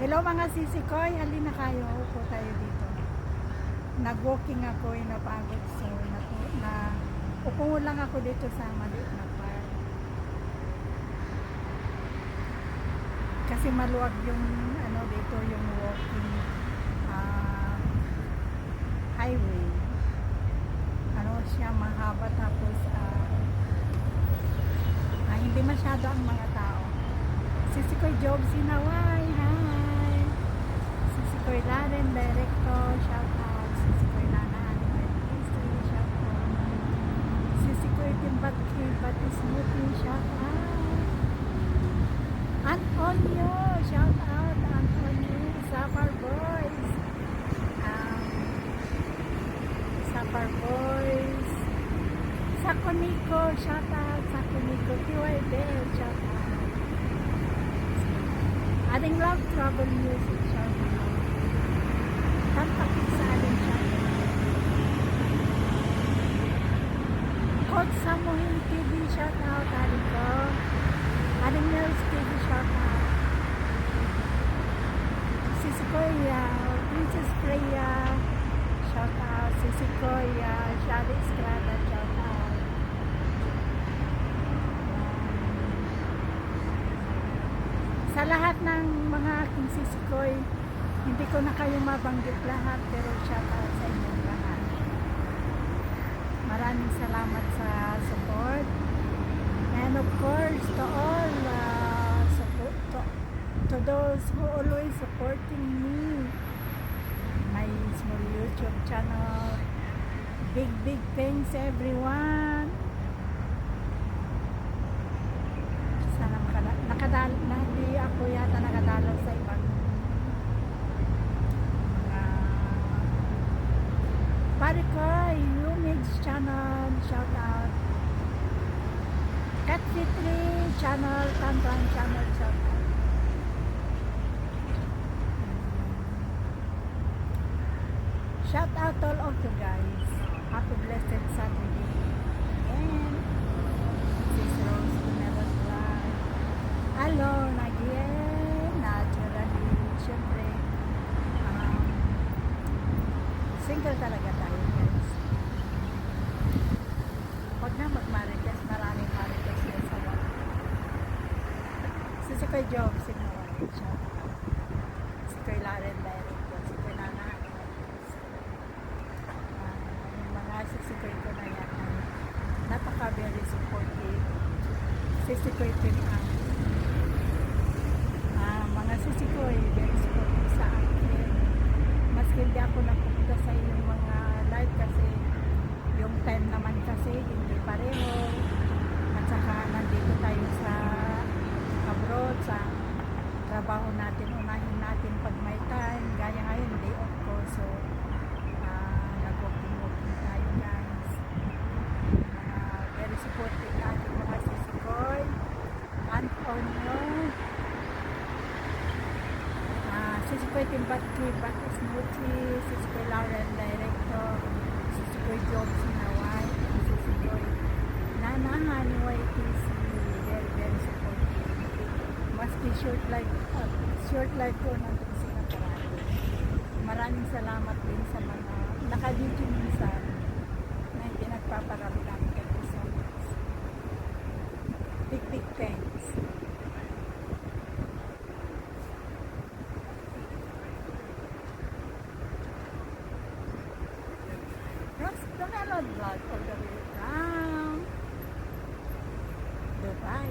Hello mga sisi ko, halina kayo, upo tayo dito. Nag-walking ako, napagod, so upo lang ako dito sa maliit na park. Kasi maluwag yung dito yung walking highway. Siya mahaba, tapos hindi masyado ang mga tao. Sisi ko Job Sinaway, hi! Sisi ko Laren, Director, shout out. Sisi ko Nanaan, shout out. Sisi ko Timbat Smoothie, shout out. Antonio, shout out. Antonio, Sapar Boys. Sapar Boys. Sakoniko, shout out. Sakoniko, TYD, shout out. Ating love travel music, shout out. Tampakit sa ating channel. Coach Samuhin TV, shout out. Ating ko. Ating Nels TV, shout out. Sisi Koya, Princess Freya, shout out. Sisi Koya, Shadi Estrada, shout out. Sa lahat ng mga aking sisikoy, hindi ko na kayo mabanggit lahat, pero shout out sa inyong lahat. Maraming salamat sa support. And of course, to all to those who always supporting me, my small YouTube channel. Big thanks everyone. Sana hindi ako yata nakadalo sa ibang Parikoy, Lumage channel, shout out. Cat Fitri channel, Tantan channel, shout out. Shout out all of you guys. Happy blessed Saturday. And Sis Rose Never Fly. Alone again. Naturally. Siyempre, single talaga tayo, guys. Huwag na mag-marites. Maraming marites yan sa wala. Si Koy Job, sinaway siya. Si Koy Laren, Director. Si Koy Nanaan. Yung mga sisikoy ko na yan ay napaka-very supportive. Sisikoy Pinang. Mga sisikoy, very supportive sa akin. Maski hindi ako napupunta sa inyong mga live kasi yung time naman kasi hindi pareho. At saka nandito tayo sa abroad, sa trabaho natin, unahin natin pag may time. Gaya ngayon, day off ko. So, nag-walking tayo, guys. Very supportive natin mga sisikoy. Antonio. Sisikoy Timbat Smoothie. Sisikoy Lauren, Director. Sisikoy Job Sinaway. Sisikoy Nanahan, YTC. Very supportive. Maski short life ko nandun sila parado. Maraming salamat din sa mga naka-video minsan na hindi nagpaparamdam. Thank you so much. Big thanks. The Melon Vlog all the way from Dubai.